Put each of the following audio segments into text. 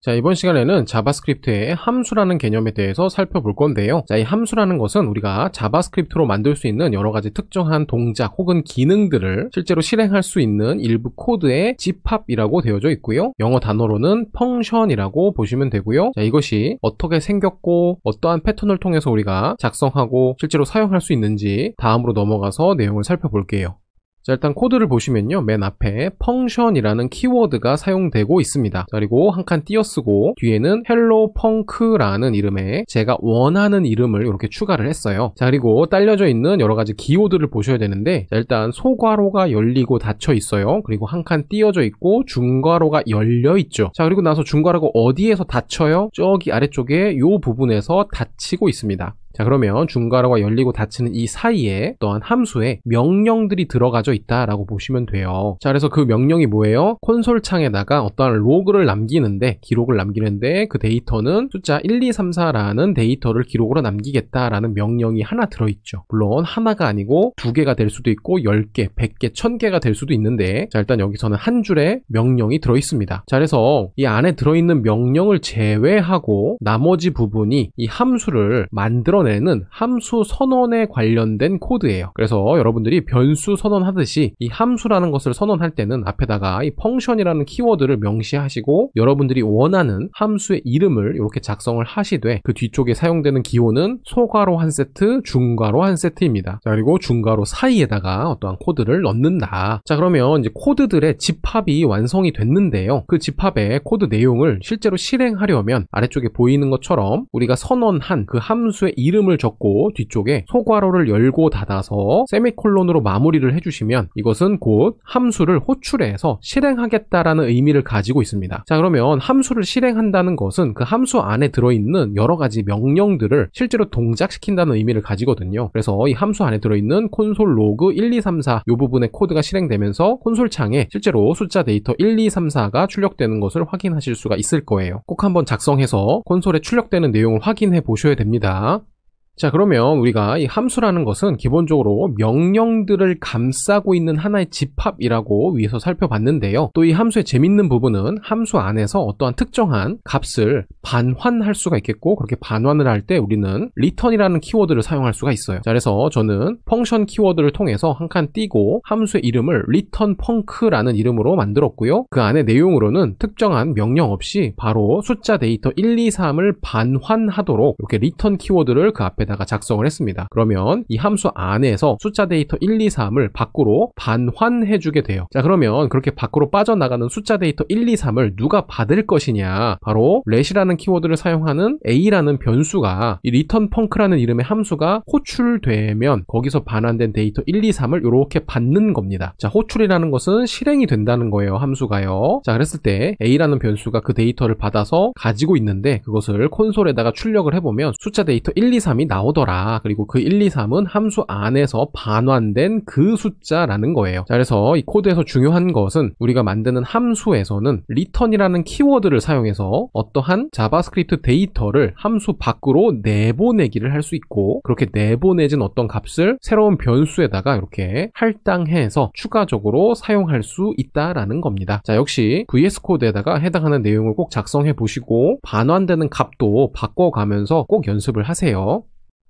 자, 이번 시간에는 자바스크립트의 함수라는 개념에 대해서 살펴볼 건데요. 자, 이 함수라는 것은 우리가 자바스크립트로 만들 수 있는 여러 가지 특정한 동작 혹은 기능들을 실제로 실행할 수 있는 일부 코드의 집합이라고 되어져 있고요. 영어 단어로는 펑션이라고 보시면 되고요. 자, 이것이 어떻게 생겼고 어떠한 패턴을 통해서 우리가 작성하고 실제로 사용할 수 있는지 다음으로 넘어가서 내용을 살펴볼게요. 자, 일단 코드를 보시면요, 맨 앞에 펑션이라는 키워드가 사용되고 있습니다. 자, 그리고 한 칸 띄어쓰고 뒤에는 헬로 펑크라는 이름에 제가 원하는 이름을 이렇게 추가를 했어요. 자, 그리고 딸려져 있는 여러 가지 기호들을 보셔야 되는데, 자, 일단 소괄호가 열리고 닫혀 있어요. 그리고 한 칸 띄어져 있고 중괄호가 열려 있죠. 자, 그리고 나서 중괄호가 어디에서 닫혀요? 저기 아래쪽에 요 부분에서 닫히고 있습니다. 자, 그러면 중괄호가 열리고 닫히는 이 사이에 또한 함수에 명령들이 들어가져 있다라고 보시면 돼요. 자, 그래서 그 명령이 뭐예요? 콘솔 창에다가 어떠한 로그를 남기는데, 기록을 남기는데 그 데이터는 숫자 1, 2, 3, 4라는 데이터를 기록으로 남기겠다라는 명령이 하나 들어있죠. 물론 하나가 아니고 두 개가 될 수도 있고 10개, 100개, 1000개가 될 수도 있는데, 자, 일단 여기서는 한 줄의 명령이 들어있습니다. 자, 그래서 이 안에 들어있는 명령을 제외하고 나머지 부분이 이 함수를 만들어내는 함수 선언에 관련된 코드예요. 그래서 여러분들이 변수 선언하듯이 이 함수라는 것을 선언할 때는 앞에다가 이 펑션이라는 키워드를 명시하시고 여러분들이 원하는 함수의 이름을 이렇게 작성을 하시되 그 뒤쪽에 사용되는 기호는 소괄호 한 세트, 중괄호 한 세트입니다. 자, 그리고 중괄호 사이에다가 어떠한 코드를 넣는다. 자, 그러면 이제 코드들의 집합이 완성이 됐는데요. 그 집합의 코드 내용을 실제로 실행하려면 아래쪽에 보이는 것처럼 우리가 선언한 그 함수의 이름을 적고 뒤쪽에 소괄호를 열고 닫아서 세미콜론으로 마무리를 해주시면 이것은 곧 함수를 호출해서 실행하겠다라는 의미를 가지고 있습니다. 자, 그러면 함수를 실행한다는 것은 그 함수 안에 들어있는 여러 가지 명령들을 실제로 동작시킨다는 의미를 가지거든요. 그래서 이 함수 안에 들어있는 콘솔 로그 1, 2, 3, 4 이 부분의 코드가 실행되면서 콘솔 창에 실제로 숫자 데이터 1, 2, 3, 4가 출력되는 것을 확인하실 수가 있을 거예요. 꼭 한번 작성해서 콘솔에 출력되는 내용을 확인해 보셔야 됩니다. 자, 그러면 우리가 이 함수라는 것은 기본적으로 명령들을 감싸고 있는 하나의 집합이라고 위에서 살펴봤는데요. 또 이 함수의 재밌는 부분은 함수 안에서 어떠한 특정한 값을 반환할 수가 있겠고, 그렇게 반환을 할 때 우리는 return이라는 키워드를 사용할 수가 있어요. 자, 그래서 저는 펑션 키워드를 통해서 한 칸 띄고 함수의 이름을 return punk라는 이름으로 만들었고요. 그 안에 내용으로는 특정한 명령 없이 바로 숫자 데이터 1, 2, 3을 반환하도록 이렇게 return 키워드를 그 앞에 다가 작성을 했습니다. 그러면 이 함수 안에서 숫자 데이터 1, 2, 3을 밖으로 반환해주게 돼요. 자, 그러면 그렇게 밖으로 빠져나가는 숫자 데이터 1, 2, 3을 누가 받을 것이냐? 바로 let이라는 키워드를 사용하는 a라는 변수가 이 return punk라는 이름의 함수가 호출되면 거기서 반환된 데이터 1, 2, 3을 이렇게 받는 겁니다. 자, 호출이라는 것은 실행이 된다는 거예요. 함수가요. 자, 그랬을 때 a라는 변수가 그 데이터를 받아서 가지고 있는데 그것을 콘솔에다가 출력을 해보면 숫자 데이터 1, 2, 3이 나오더라. 그리고 그 1, 2, 3은 함수 안에서 반환된 그 숫자라는 거예요. 자, 그래서 이 코드에서 중요한 것은 우리가 만드는 함수에서는 return이라는 키워드를 사용해서 어떠한 자바스크립트 데이터를 함수 밖으로 내보내기를 할 수 있고, 그렇게 내보내진 어떤 값을 새로운 변수에다가 이렇게 할당해서 추가적으로 사용할 수 있다라는 겁니다. 자, 역시 VS 코드에다가 해당하는 내용을 꼭 작성해 보시고 반환되는 값도 바꿔가면서 꼭 연습을 하세요.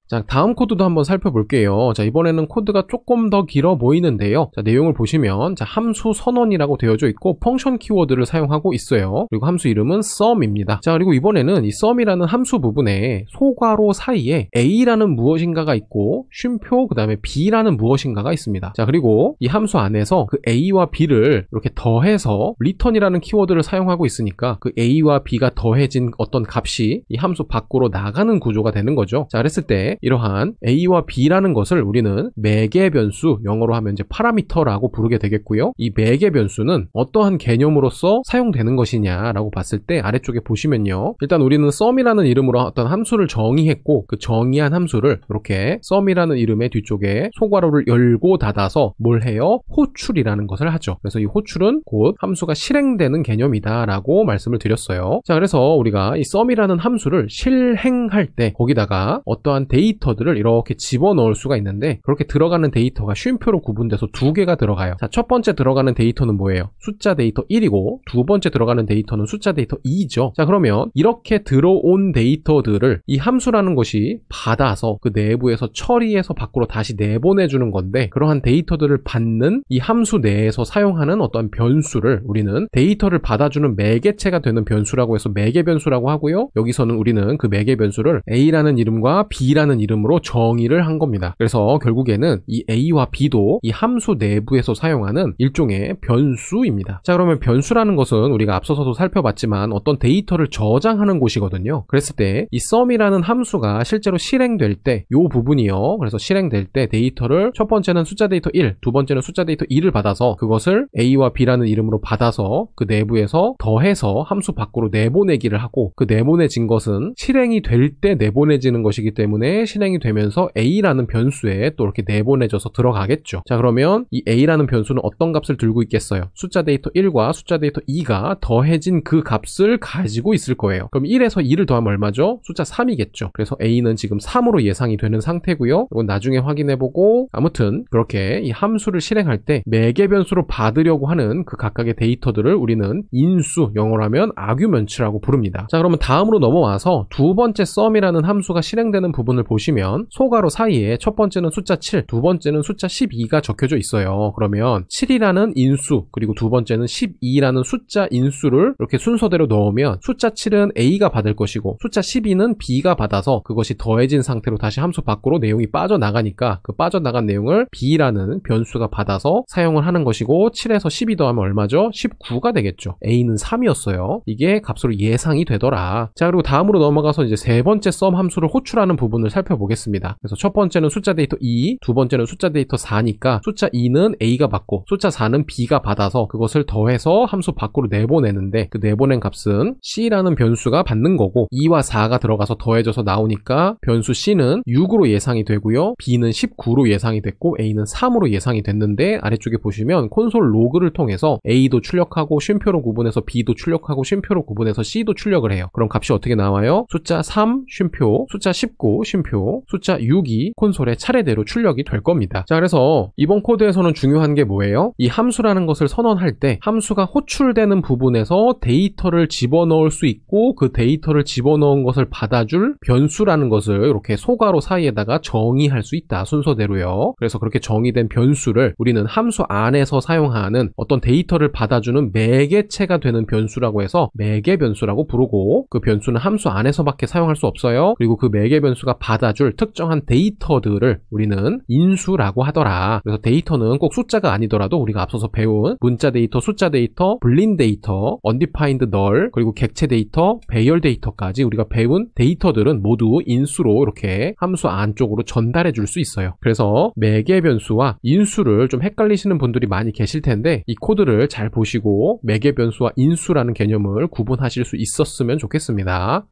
자, 다음 코드도 한번 살펴볼게요. 자, 이번에는 코드가 조금 더 길어 보이는데요. 자, 내용을 보시면 자, 함수 선언이라고 되어져 있고 펑션 키워드를 사용하고 있어요. 그리고 함수 이름은 sum입니다. 자, 그리고 이번에는 이 sum이라는 함수 부분에 소괄호 사이에 a라는 무엇인가가 있고 쉼표 그 다음에 b라는 무엇인가가 있습니다. 자, 그리고 이 함수 안에서 그 a와 b를 이렇게 더해서 return이라는 키워드를 사용하고 있으니까 그 a와 b가 더해진 어떤 값이 이 함수 밖으로 나가는 구조가 되는 거죠. 자, 그랬을 때 이러한 a와 b라는 것을 우리는 매개 변수, 영어로 하면 이제 파라미터라고 부르게 되겠고요. 이 매개 변수는 어떠한 개념으로서 사용되는 것이냐라고 봤을 때 아래쪽에 보시면요. 일단 우리는 sum이라는 이름으로 어떤 함수를 정의했고 그 정의한 함수를 이렇게 sum이라는 이름의 뒤쪽에 소괄호를 열고 닫아서 뭘 해요? 호출이라는 것을 하죠. 그래서 이 호출은 곧 함수가 실행되는 개념이다라고 말씀을 드렸어요. 자, 그래서 우리가 이 sum이라는 함수를 실행할 때 거기다가 어떠한 데이터 데이터들을 이렇게 집어넣을 수가 있는데, 그렇게 들어가는 데이터가 쉼표로 구분돼서 두 개가 들어가요. 자, 첫 번째 들어가는 데이터는 뭐예요? 숫자 데이터 1이고 두 번째 들어가는 데이터는 숫자 데이터 2죠. 자, 그러면 이렇게 들어온 데이터들을 이 함수라는 것이 받아서 그 내부에서 처리해서 밖으로 다시 내보내주는 건데, 그러한 데이터들을 받는 이 함수 내에서 사용하는 어떤 변수를 우리는 데이터를 받아주는 매개체가 되는 변수라고 해서 매개 변수라고 하고요. 여기서는 우리는 그 매개 변수를 A라는 이름과 B라는 이름으로 정의를 한 겁니다. 그래서 결국에는 이 A와 B도 이 함수 내부에서 사용하는 일종의 변수입니다. 자, 그러면 변수라는 것은 우리가 앞서서도 살펴봤지만 어떤 데이터를 저장하는 곳이거든요. 그랬을 때 이 sum이라는 함수가 실제로 실행될 때 이 부분이요. 그래서 실행될 때 데이터를 첫 번째는 숫자 데이터 1, 두 번째는 숫자 데이터 2를 받아서 그것을 A와 B라는 이름으로 받아서 그 내부에서 더해서 함수 밖으로 내보내기를 하고, 그 내보내진 것은 실행이 될 때 내보내지는 것이기 때문에 실행이 되면서 A라는 변수에 또 이렇게 내보내져서 들어가겠죠. 자, 그러면 이 A라는 변수는 어떤 값을 들고 있겠어요? 숫자 데이터 1과 숫자 데이터 2가 더해진 그 값을 가지고 있을 거예요. 그럼 1에서 2를 더하면 얼마죠? 숫자 3이겠죠. 그래서 A는 지금 3으로 예상이 되는 상태고요. 이건 나중에 확인해보고, 아무튼 그렇게 이 함수를 실행할 때 매개 변수로 받으려고 하는 그 각각의 데이터들을 우리는 인수, 영어로 하면 아규먼츠라고 부릅니다. 자, 그러면 다음으로 넘어와서 두 번째 sum이라는 함수가 실행되는 부분을 보시면 소괄호 사이에 첫 번째는 숫자 7, 두 번째는 숫자 12가 적혀져 있어요. 그러면 7이라는 인수, 그리고 두 번째는 12라는 숫자 인수를 이렇게 순서대로 넣으면 숫자 7은 A가 받을 것이고 숫자 12는 B가 받아서 그것이 더해진 상태로 다시 함수 밖으로 내용이 빠져나가니까 그 빠져나간 내용을 B라는 변수가 받아서 사용을 하는 것이고, 7에서 12 더하면 얼마죠? 19가 되겠죠. A는 3이었어요. 이게 값으로 예상이 되더라. 자, 그리고 다음으로 넘어가서 이제 세 번째 sum 함수를 호출하는 부분을 살펴보겠습니다. 그래서 첫 번째는 숫자 데이터 2, 두 번째는 숫자 데이터 4니까 숫자 2는 A가 받고 숫자 4는 B가 받아서 그것을 더해서 함수 밖으로 내보내는데, 그 내보낸 값은 C라는 변수가 받는 거고 2와 4가 들어가서 더해져서 나오니까 변수 C는 6으로 예상이 되고요. B는 19로 예상이 됐고 A는 3으로 예상이 됐는데, 아래쪽에 보시면 콘솔 로그를 통해서 A도 출력하고 쉼표로 구분해서 B도 출력하고 쉼표로 구분해서 C도 출력을 해요. 그럼 값이 어떻게 나와요? 숫자 3 쉼표, 숫자 19 쉼표, 숫자 6이 콘솔에 차례대로 출력이 될 겁니다. 자, 그래서 이번 코드에서는 중요한 게 뭐예요? 이 함수라는 것을 선언할 때 함수가 호출되는 부분에서 데이터를 집어넣을 수 있고, 그 데이터를 집어넣은 것을 받아줄 변수라는 것을 이렇게 소괄호 사이에다가 정의할 수 있다, 순서대로요. 그래서 그렇게 정의된 변수를 우리는 함수 안에서 사용하는 어떤 데이터를 받아주는 매개체가 되는 변수라고 해서 매개 변수라고 부르고, 그 변수는 함수 안에서밖에 사용할 수 없어요. 그리고 그 매개 변수가 받아줄 특정한 데이터들을 우리는 인수라고 하더라. 그래서 데이터는 꼭 숫자가 아니더라도 우리가 앞서서 배운 문자 데이터, 숫자 데이터, 불린 데이터, undefined null, 그리고 객체 데이터, 배열 데이터까지 우리가 배운 데이터들은 모두 인수로 이렇게 함수 안쪽으로 전달해 줄 수 있어요. 그래서 매개 변수와 인수를 좀 헷갈리시는 분들이 많이 계실 텐데, 이 코드를 잘 보시고 매개 변수와 인수라는 개념을 구분하실 수 있었으면 좋겠습니다.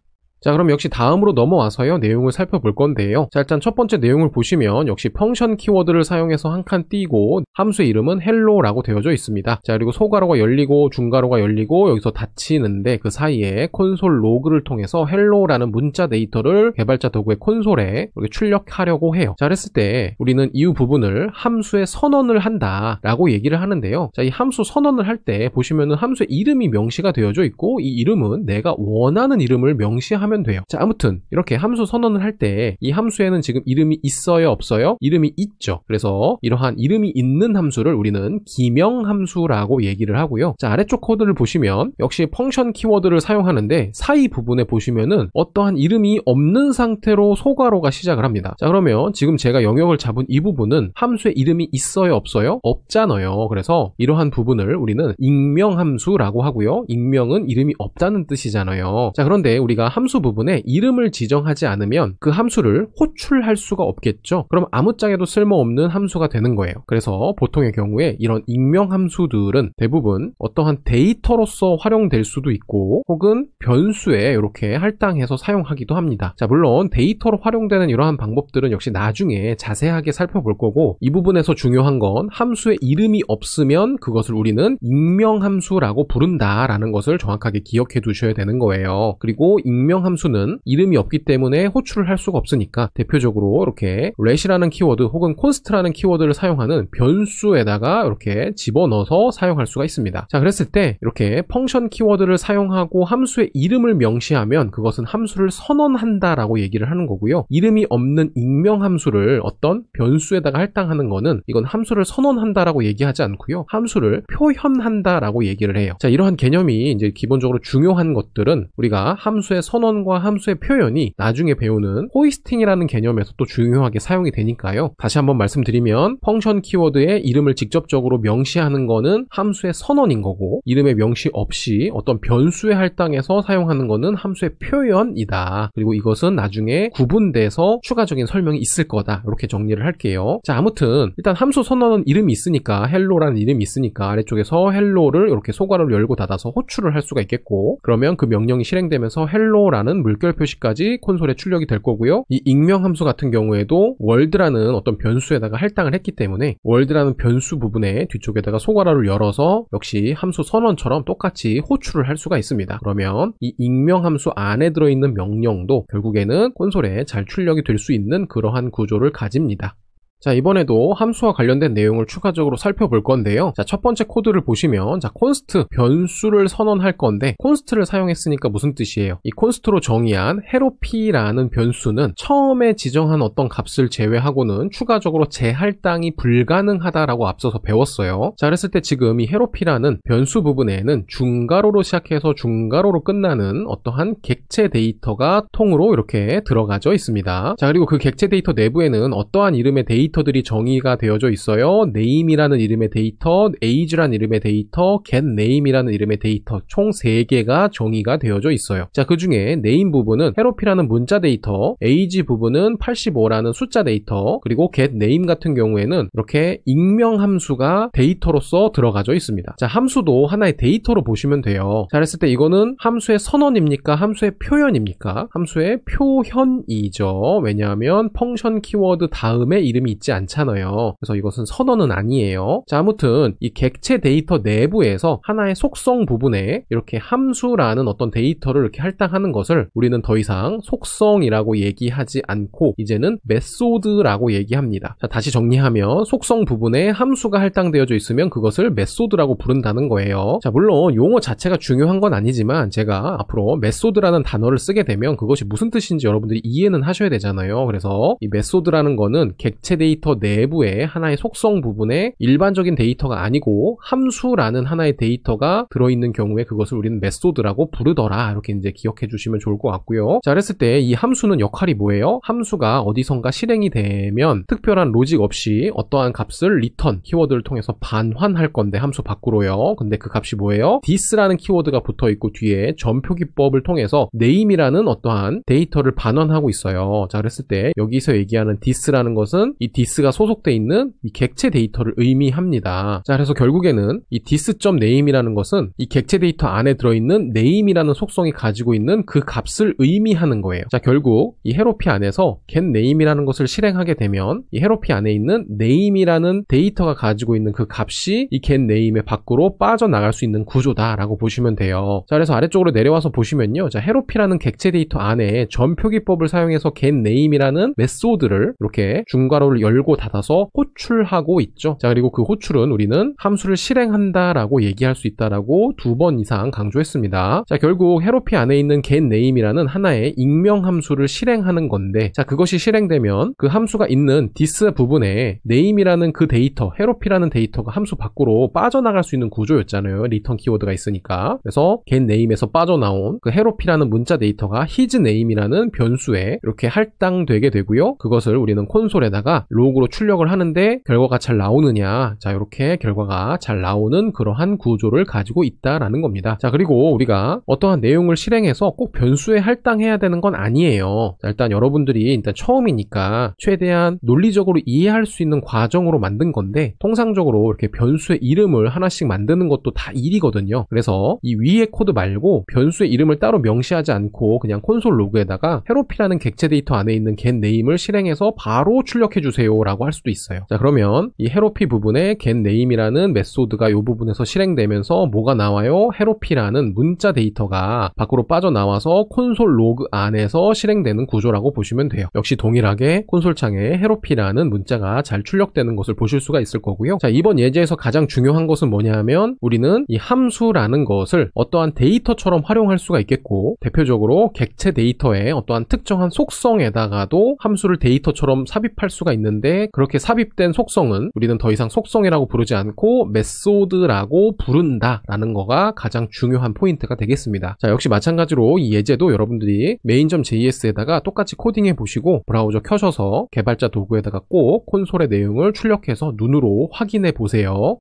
자, 그럼 역시 다음으로 넘어와서요, 내용을 살펴볼 건데요. 자, 일단 첫 번째 내용을 보시면 역시 펑션 키워드를 사용해서 한 칸 띄고 함수의 이름은 hello라고 되어져 있습니다. 자, 그리고 소괄호가 열리고 중괄호가 열리고 여기서 닫히는데, 그 사이에 콘솔 로그를 통해서 hello라는 문자 데이터를 개발자 도구의 콘솔에 이렇게 출력하려고 해요. 자, 그랬을 때 우리는 이 부분을 함수에 선언을 한다라고 얘기를 하는데요. 자, 이 함수 선언을 할 때 보시면은 함수의 이름이 명시가 되어져 있고, 이 이름은 내가 원하는 이름을 명시하면 돼요. 자, 아무튼 이렇게 함수 선언을 할 때 이 함수에는 지금 이름이 있어요, 없어요? 이름이 있죠. 그래서 이러한 이름이 있는 함수를 우리는 기명 함수라고 얘기를 하고요. 자, 아래쪽 코드를 보시면 역시 펑션 키워드를 사용하는데, 사이 부분에 보시면은 어떠한 이름이 없는 상태로 소괄호가 시작을 합니다. 자, 그러면 지금 제가 영역을 잡은 이 부분은 함수의 이름이 있어요, 없어요? 없잖아요. 그래서 이러한 부분을 우리는 익명 함수라고 하고요. 익명은 이름이 없다는 뜻이잖아요. 자, 그런데 우리가 함수 부분에 이름을 지정하지 않으면 그 함수를 호출할 수가 없겠죠. 그럼 아무짝에도 쓸모없는 함수가 되는 거예요. 그래서 보통의 경우에 이런 익명 함수들은 대부분 어떠한 데이터로서 활용될 수도 있고, 혹은 변수에 이렇게 할당해서 사용하기도 합니다. 자, 물론 데이터로 활용되는 이러한 방법들은 역시 나중에 자세하게 살펴볼 거고, 이 부분에서 중요한 건 함수의 이름이 없으면 그것을 우리는 익명 함수라고 부른다라는 것을 정확하게 기억해 두셔야 되는 거예요. 그리고 익명 함수는 이름이 없기 때문에 호출을 할 수가 없으니까 대표적으로 이렇게 let이라는 키워드 혹은 const라는 키워드를 사용하는 변수에다가 이렇게 집어넣어서 사용할 수가 있습니다. 자, 그랬을 때 이렇게 펑션 키워드를 사용하고 함수의 이름을 명시하면 그것은 함수를 선언한다라고 얘기를 하는 거고요. 이름이 없는 익명 함수를 어떤 변수에다가 할당하는 거는 이건 함수를 선언한다라고 얘기하지 않고요. 함수를 표현한다라고 얘기를 해요. 자, 이러한 개념이 이제 기본적으로 중요한 것들은 우리가 함수의 선언과 함수의 표현이 나중에 배우는 호이스팅이라는 개념에서 또 중요하게 사용이 되니까요. 다시 한번 말씀드리면 펑션 키워드의 이름을 직접적으로 명시하는 거는 함수의 선언인 거고 이름의 명시 없이 어떤 변수에 할당해서 사용하는 거는 함수의 표현이다. 그리고 이것은 나중에 구분돼서 추가적인 설명이 있을 거다. 이렇게 정리를 할게요. 자, 아무튼 일단 함수 선언은 이름이 있으니까 헬로라는 이름이 있으니까 아래쪽에서 헬로를 이렇게 소괄호를 열고 닫아서 호출을 할 수가 있겠고 그러면 그 명령이 실행되면서 헬로라는 물결 표시까지 콘솔에 출력이 될 거고요. 이 익명 함수 같은 경우에도 월드라는 어떤 변수에다가 할당을 했기 때문에 월드라는 변수 부분에 뒤쪽에다가 소괄호를 열어서 역시 함수 선언처럼 똑같이 호출을 할 수가 있습니다. 그러면 이 익명 함수 안에 들어있는 명령도 결국에는 콘솔에 잘 출력이 될 수 있는 그러한 구조를 가집니다. 자, 이번에도 함수와 관련된 내용을 추가적으로 살펴볼 건데요. 자, 첫 번째 코드를 보시면 자, const 변수를 선언할 건데 const를 사용했으니까 무슨 뜻이에요? 이 const로 정의한 helloP라는 변수는 처음에 지정한 어떤 값을 제외하고는 추가적으로 재할당이 불가능하다라고 앞서서 배웠어요. 자, 그랬을 때 지금 이 helloP라는 변수 부분에는 중괄호로 시작해서 중괄호로 끝나는 어떠한 객체 데이터가 통으로 이렇게 들어가져 있습니다. 자, 그리고 그 객체 데이터 내부에는 어떠한 이름의 데이터들이 정의가 되어져 있어요. name이라는 이름의 데이터, age라는 이름의 데이터, getName이라는 이름의 데이터 총 3개가 정의가 되어져 있어요. 자, 그 중에 name 부분은 helloP라는 문자 데이터, age 부분은 85라는 숫자 데이터, 그리고 getName 같은 경우에는 이렇게 익명 함수가 데이터로서 들어가져 있습니다. 자, 함수도 하나의 데이터로 보시면 돼요. 자, 그랬을 때 이거는 함수의 선언입니까? 함수의 표현입니까? 함수의 표현이죠. 왜냐하면 펑션 키워드 다음에 이름이 있지 않잖아요. 그래서 이것은 선언은 아니에요. 자, 아무튼 이 객체 데이터 내부에서 하나의 속성 부분에 이렇게 함수라는 어떤 데이터를 이렇게 할당하는 것을 우리는 더 이상 속성이라고 얘기하지 않고 이제는 메소드라고 얘기합니다. 자, 다시 정리하면 속성 부분에 함수가 할당되어져 있으면 그것을 메소드라고 부른다는 거예요. 자, 물론 용어 자체가 중요한 건 아니지만 제가 앞으로 메소드라는 단어를 쓰게 되면 그것이 무슨 뜻인지 여러분들이 이해는 하셔야 되잖아요. 그래서 이 메소드라는 거는 객체 데이터 내부의 하나의 속성 부분에 일반적인 데이터가 아니고 함수라는 하나의 데이터가 들어있는 경우에 그것을 우리는 메소드라고 부르더라. 이렇게 이제 기억해 주시면 좋을 것 같고요. 자, 그랬을 때 이 함수는 역할이 뭐예요? 함수가 어디선가 실행이 되면 특별한 로직 없이 어떠한 값을 return 키워드를 통해서 반환할 건데 함수 밖으로요. 근데 그 값이 뭐예요? this라는 키워드가 붙어 있고 뒤에 점표기법을 통해서 name이라는 어떠한 데이터를 반환하고 있어요. 자, 그랬을 때 여기서 얘기하는 this라는 것은 이 this가 소속되어 있는 이 객체 데이터를 의미합니다. 자, 그래서 결국에는 이 this.name이라는 것은 이 객체 데이터 안에 들어있는 name이라는 속성이 가지고 있는 그 값을 의미하는 거예요. 자, 결국 이 helloP 안에서 getName이라는 것을 실행하게 되면 이 helloP 안에 있는 name이라는 데이터가 가지고 있는 그 값이 이 getName의 밖으로 빠져나갈 수 있는 구조다라고 보시면 돼요. 자, 그래서 아래쪽으로 내려와서 보시면요. 자, helloP라는 객체 데이터 안에 점표기법을 사용해서 getName이라는 메소드를 이렇게 중괄호를 열고 닫아서 호출하고 있죠. 자, 그리고 그 호출은 우리는 함수를 실행한다라고 얘기할 수 있다라고 2번 이상 강조했습니다. 자, 결국 helloP 안에 있는 getName이라는 하나의 익명 함수를 실행하는 건데 자, 그것이 실행되면 그 함수가 있는 this 부분에 name이라는 그 데이터, helloP라는 데이터가 함수 밖으로 빠져나갈 수 있는 구조였잖아요. 리턴 키워드가 있으니까. 그래서 getName에서 빠져나온 그 helloP라는 문자 데이터가 hisName이라는 변수에 이렇게 할당되게 되고요. 그것을 우리는 콘솔에다가 로그로 출력을 하는데 결과가 잘 나오느냐, 자, 이렇게 결과가 잘 나오는 그러한 구조를 가지고 있다라는 겁니다. 자, 그리고 우리가 어떠한 내용을 실행해서 꼭 변수에 할당해야 되는 건 아니에요. 자, 일단 여러분들이 일단 처음이니까 최대한 논리적으로 이해할 수 있는 과정으로 만든 건데 통상적으로 이렇게 변수의 이름을 하나씩 만드는 것도 다 일이거든요. 그래서 이 위의 코드 말고 변수의 이름을 따로 명시하지 않고 그냥 콘솔 로그에다가 helloP라는 객체 데이터 안에 있는 getName을 실행해서 바로 출력해 주세요 보세요 라고 할 수도 있어요. 자, 그러면 이 헤로피 부분에 getName이라는 메소드가 이 부분에서 실행되면서 뭐가 나와요? 헤로피라는 문자 데이터가 밖으로 빠져나와서 콘솔 로그 안에서 실행되는 구조라고 보시면 돼요. 역시 동일하게 콘솔 창에 헤로피라는 문자가 잘 출력되는 것을 보실 수가 있을 거고요. 자, 이번 예제에서 가장 중요한 것은 뭐냐면 우리는 이 함수라는 것을 어떠한 데이터처럼 활용할 수가 있겠고, 대표적으로 객체 데이터의 어떠한 특정한 속성에다가도 함수를 데이터처럼 삽입할 수가 있는데, 그렇게 삽입된 속성은 우리는 더 이상 속성이라고 부르지 않고 메소드라고 부른다라는 거가 가장 중요한 포인트가 되겠습니다. 자, 역시 마찬가지로 이 예제도 여러분들이 main.js에다가 똑같이 코딩해 보시고 브라우저 켜셔서 개발자 도구에다가 꼭 콘솔의 내용을 출력해서 눈으로 확인해 보세요.